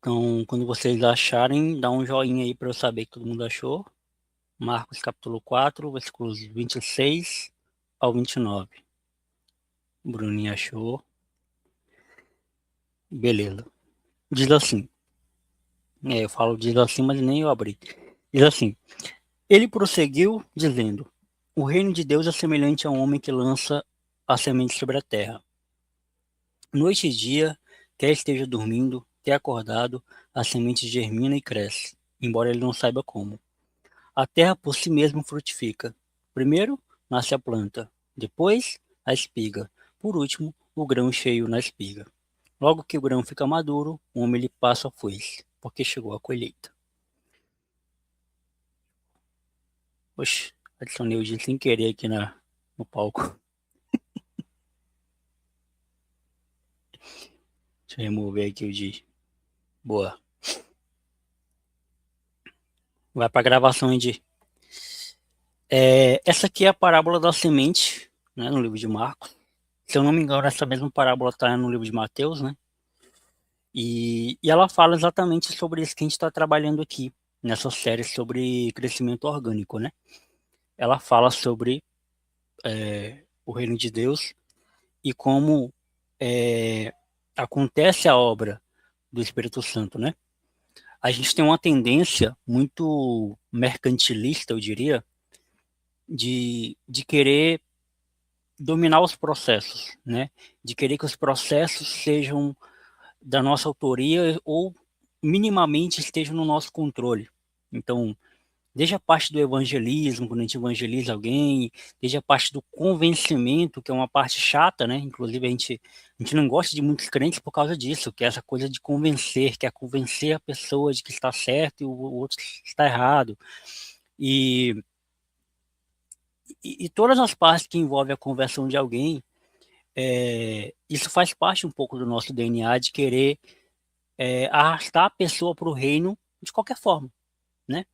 Então, quando vocês acharem, dá um joinha aí para eu saber que todo mundo achou. Marcos capítulo 4, versículos 26 ao 29. Bruninho achou. Beleza. Diz assim. Eu falo diz assim, mas nem eu abri. Diz assim. Ele prosseguiu, dizendo: O reino de Deus é semelhante a um homem que lança a semente sobre a terra. Noite e dia, quer esteja dormindo, quer acordado, a semente germina e cresce, embora ele não saiba como. A terra por si mesma frutifica. Primeiro nasce a planta, depois a espiga, por último o grão cheio na espiga. Logo que o grão fica maduro, o homem lhe passa a foice, porque chegou a colheita. Oxe, adicionei o G sem querer aqui no palco. Deixa eu remover aqui o G. Boa. Vai para a gravação, hein, G. Essa aqui é a parábola da semente, né, no livro de Marcos. Se eu não me engano, essa mesma parábola está no livro de Mateus, né? E ela fala exatamente sobre isso que a gente está trabalhando aqui, nessa série sobre crescimento orgânico, né? Ela fala sobre o reino de Deus e como acontece a obra do Espírito Santo, né? A gente tem uma tendência muito mercantilista, eu diria, de querer dominar os processos, né? De querer que os processos sejam da nossa autoria ou minimamente estejam no nosso controle. Então, desde a parte do evangelismo, quando a gente evangeliza alguém, desde a parte do convencimento, que é uma parte chata, né? Inclusive, a gente não gosta de muitos crentes por causa disso, que é essa coisa de convencer, que é convencer a pessoa de que está certo e o outro está errado. E todas as partes que envolvem a conversão de alguém, isso faz parte um pouco do nosso DNA de querer arrastar a pessoa para o reino de qualquer forma, né?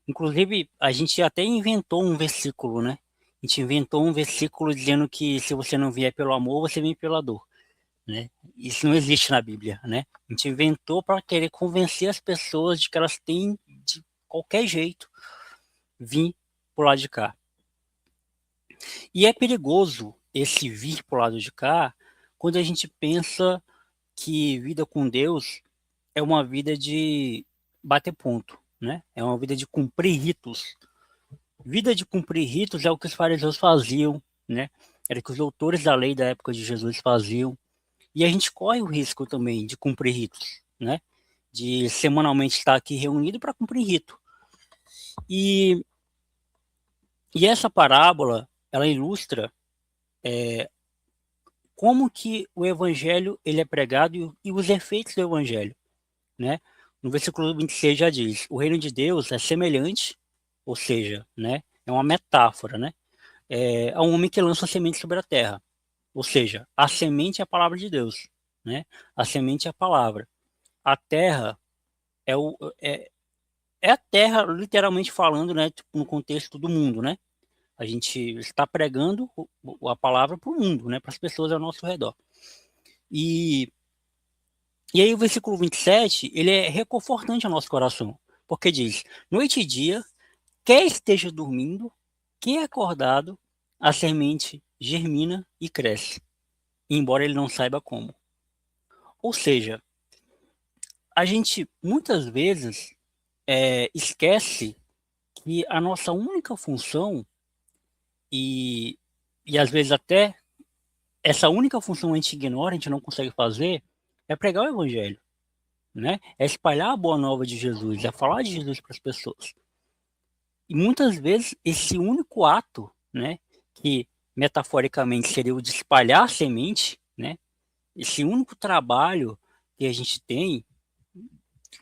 Inclusive, a gente até inventou um versículo, né? A gente inventou um versículo dizendo que se você não vier pelo amor, você vem pela dor, né? Isso não existe na Bíblia, né? A gente inventou para querer convencer as pessoas de que elas têm de qualquer jeito vir pro lado de cá. E é perigoso esse vir pro lado de cá quando a gente pensa que vida com Deus é uma vida de bater ponto, né? É uma vida de cumprir ritos. Vida de cumprir ritos é o que os fariseus faziam, né? Era o que os doutores da lei da época de Jesus faziam. E a gente corre o risco também de cumprir ritos, né? De semanalmente estar aqui reunido para cumprir rito. E, e essa parábola, ela ilustra como que o evangelho ele é pregado e os efeitos do evangelho, né? No versículo 26 já diz: o reino de Deus é semelhante, ou seja, né? É uma metáfora, né? A um homem que lança semente sobre a terra. Ou seja, a semente é a palavra de Deus, né? A semente é a palavra. A terra é, é a terra, literalmente falando, né? Tipo, no contexto do mundo, né? A gente está pregando a palavra para o mundo, né? Para as pessoas ao nosso redor. E, e aí o versículo 27, ele é reconfortante ao nosso coração. Porque diz, noite e dia, quer esteja dormindo, quer acordado, a semente germina e cresce, embora ele não saiba como. Ou seja, a gente muitas vezes esquece que a nossa única função, e, e às vezes até essa única função a gente ignora, a gente não consegue fazer, é pregar o evangelho, né? É espalhar a boa nova de Jesus, é falar de Jesus para as pessoas. E muitas vezes esse único ato, né, que metaforicamente seria o de espalhar a semente, né? Esse único trabalho que a gente tem,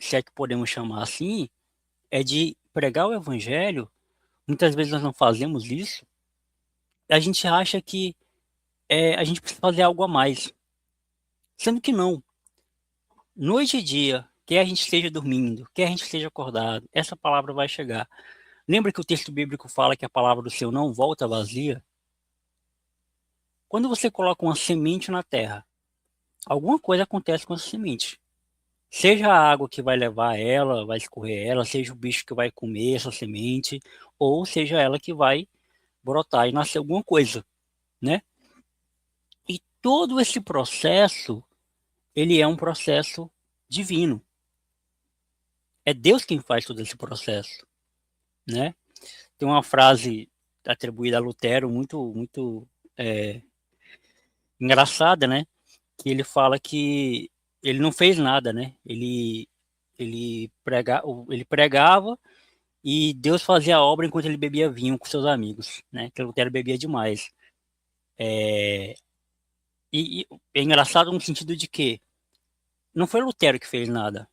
se é que podemos chamar assim, é de pregar o evangelho. Muitas vezes nós não fazemos isso. A gente acha que a gente precisa fazer algo a mais. Sendo que não. Noite e dia, quer a gente esteja dormindo, quer a gente esteja acordado, essa palavra vai chegar. Lembra que o texto bíblico fala que a palavra do Senhor não volta vazia? Quando você coloca uma semente na terra, alguma coisa acontece com essa semente. Seja a água que vai levar ela, vai escorrer ela, seja o bicho que vai comer essa semente, ou seja ela que vai brotar e nascer alguma coisa, né? E todo esse processo, ele é um processo divino. É Deus quem faz todo esse processo, né? Tem uma frase atribuída a Lutero muito é, engraçada, né? Que ele fala que ele não fez nada, né? Ele pregava e Deus fazia a obra enquanto ele bebia vinho com seus amigos, né? Que Lutero bebia demais. É, e é engraçado no sentido de que não foi Lutero que fez nada.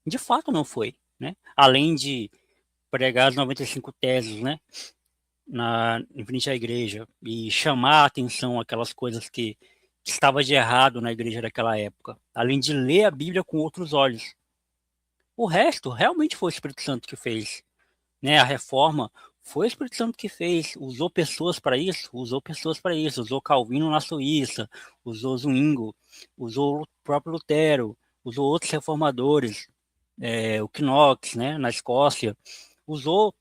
De fato não foi, né? Além de pregar as 95 teses, né? Em frente à igreja e chamar a atenção aquelas coisas que estava de errado na igreja daquela época, além de ler a Bíblia com outros olhos. O resto realmente foi o Espírito Santo que fez, né? A reforma foi o Espírito Santo que fez, usou pessoas para isso, usou Calvino na Suíça, usou Zwingli, usou o próprio Lutero, usou outros reformadores, o Knox, né, na Escócia, usou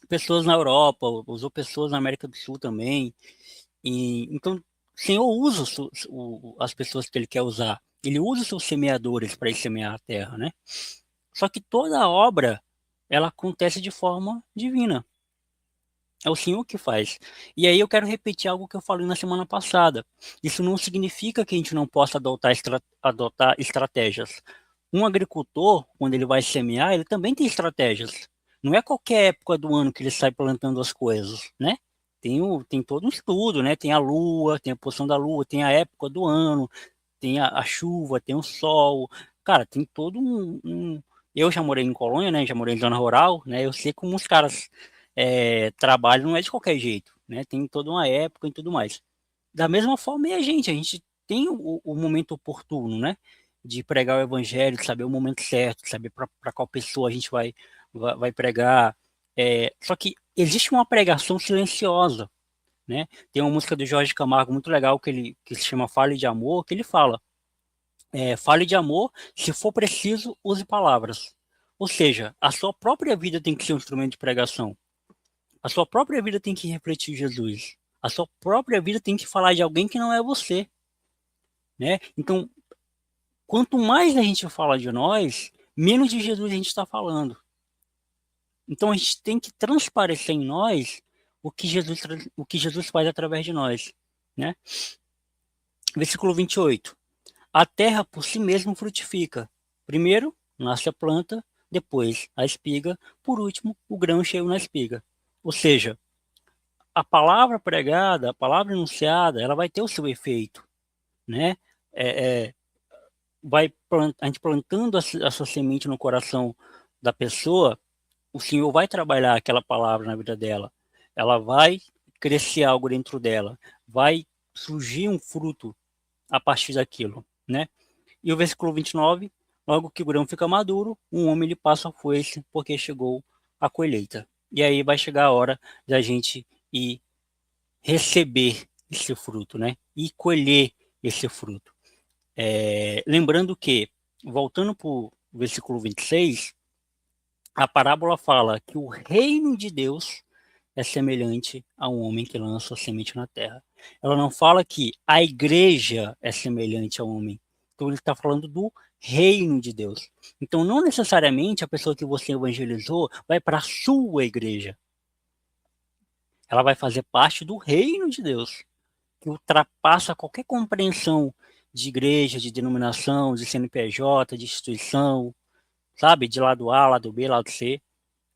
pessoas na Europa, usou pessoas na América do Sul também. E, então, o Senhor usa as pessoas que Ele quer usar. Ele usa os seus semeadores para semear a terra, né? Só que toda a obra, ela acontece de forma divina. É o Senhor que faz. E aí eu quero repetir algo que eu falei na semana passada. Isso não significa que a gente não possa adotar estratégias. Um agricultor, quando ele vai semear, ele também tem estratégias. Não é qualquer época do ano que ele sai plantando as coisas, né? Tem todo um estudo, né? Tem a lua, tem a posição da lua, tem a época do ano, tem a chuva, tem o sol. Cara, tem todo Eu já morei em colônia, né? Já morei em zona rural, né? Eu sei como os caras trabalham, não é de qualquer jeito, né? Tem toda uma época e tudo mais. Da mesma forma, e a gente tem o momento oportuno, né? De pregar o evangelho, de saber o momento certo, de saber para qual pessoa a gente vai pregar. Só que existe uma pregação silenciosa, né? Tem uma música do Jorge Camargo muito legal que se chama Fale de Amor, que ele fala, fale de amor, se for preciso, use palavras. Ou seja, a sua própria vida tem que ser um instrumento de pregação. A sua própria vida tem que refletir Jesus. A sua própria vida tem que falar de alguém que não é você, né? Então, quanto mais a gente fala de nós, menos de Jesus a gente está falando. Então, a gente tem que transparecer em nós o que Jesus faz através de nós, né? Versículo 28. A terra por si mesma frutifica. Primeiro, nasce a planta, depois a espiga, por último, o grão cheio na espiga. Ou seja, a palavra pregada, a palavra anunciada, ela vai ter o seu efeito, né? É, é, a gente plantando essa semente no coração da pessoa, o Senhor vai trabalhar aquela palavra na vida dela. Ela vai crescer algo dentro dela, vai surgir um fruto a partir daquilo, né? E o versículo 29, logo que o grão fica maduro, um homem lhe passa a foice, porque chegou a colheita. E aí vai chegar a hora da gente ir receber esse fruto, né? E colher esse fruto. Lembrando que, voltando para o versículo 26, a parábola fala que o reino de Deus é semelhante a um homem que lança a semente na terra. Ela não fala que a igreja é semelhante ao homem. Então ele está falando do reino de Deus. Então não necessariamente a pessoa que você evangelizou vai para a sua igreja. Ela vai fazer parte do reino de Deus, que ultrapassa qualquer compreensão de igreja, de denominação, de CNPJ, de instituição, sabe? De lado A, lado B, lado C.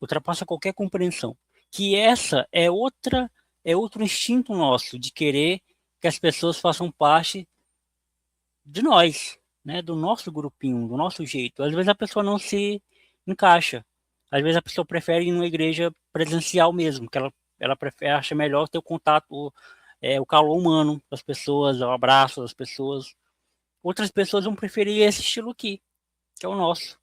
Ultrapassa qualquer compreensão. Que essa é outro instinto nosso de querer que as pessoas façam parte de nós, né? Do nosso grupinho, do nosso jeito. Às vezes a pessoa não se encaixa. Às vezes a pessoa prefere ir numa igreja presencial mesmo, que ela prefere, acha melhor ter o contato, o calor humano das pessoas, o abraço das pessoas. Outras pessoas vão preferir esse estilo aqui, que é o nosso,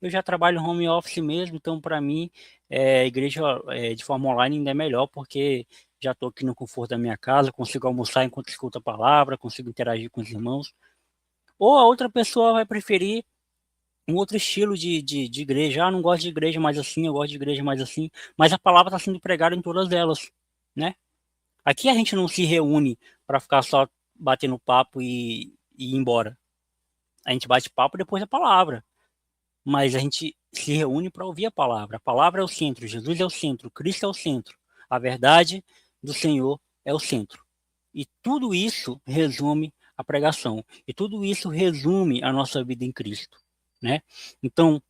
eu já trabalho home office mesmo, então para mim a igreja de forma online ainda é melhor, porque já estou aqui no conforto da minha casa, consigo almoçar enquanto escuto a palavra, consigo interagir com os irmãos. Ou a outra pessoa vai preferir um outro estilo de igreja. Ah, não gosto de igreja mais assim, eu gosto de igreja mais assim. Mas a palavra está sendo pregada em todas elas, né? Aqui a gente não se reúne para ficar só batendo papo e ir embora. A gente bate papo depois da palavra. Mas a gente se reúne para ouvir a palavra. A palavra é o centro, Jesus é o centro, Cristo é o centro. A verdade do Senhor é o centro. E tudo isso resume a pregação. E tudo isso resume a nossa vida em Cristo, né? Então,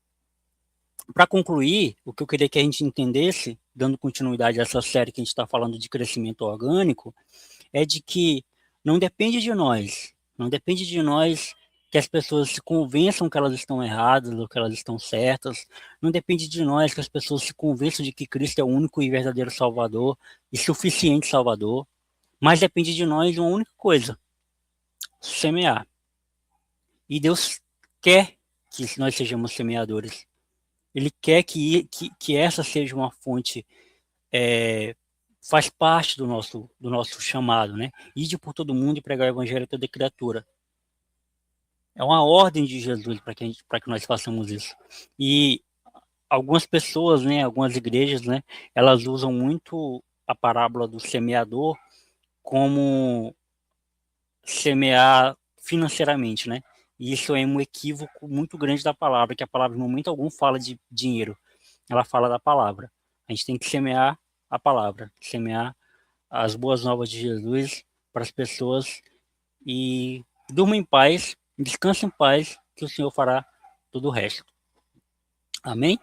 para concluir, o que eu queria que a gente entendesse, dando continuidade a essa série que a gente está falando de crescimento orgânico, é de que não depende de nós, não depende de nós que as pessoas se convençam que elas estão erradas ou que elas estão certas, não depende de nós que as pessoas se convençam de que Cristo é o único e verdadeiro Salvador e suficiente Salvador, mas depende de nós uma única coisa: semear. E Deus quer que nós sejamos semeadores. Ele quer que essa seja uma fonte, faz parte do nosso chamado, né? Ide por todo mundo e pregar o evangelho a toda criatura. É uma ordem de Jesus para que nós façamos isso. E algumas pessoas, né, algumas igrejas, né, elas usam muito a parábola do semeador como semear financeiramente, né? E isso é um equívoco muito grande da palavra, que a palavra em momento algum fala de dinheiro, ela fala da palavra. A gente tem que semear a palavra, semear as boas novas de Jesus para as pessoas e durma em paz, descanse em paz, que o Senhor fará todo o resto. Amém?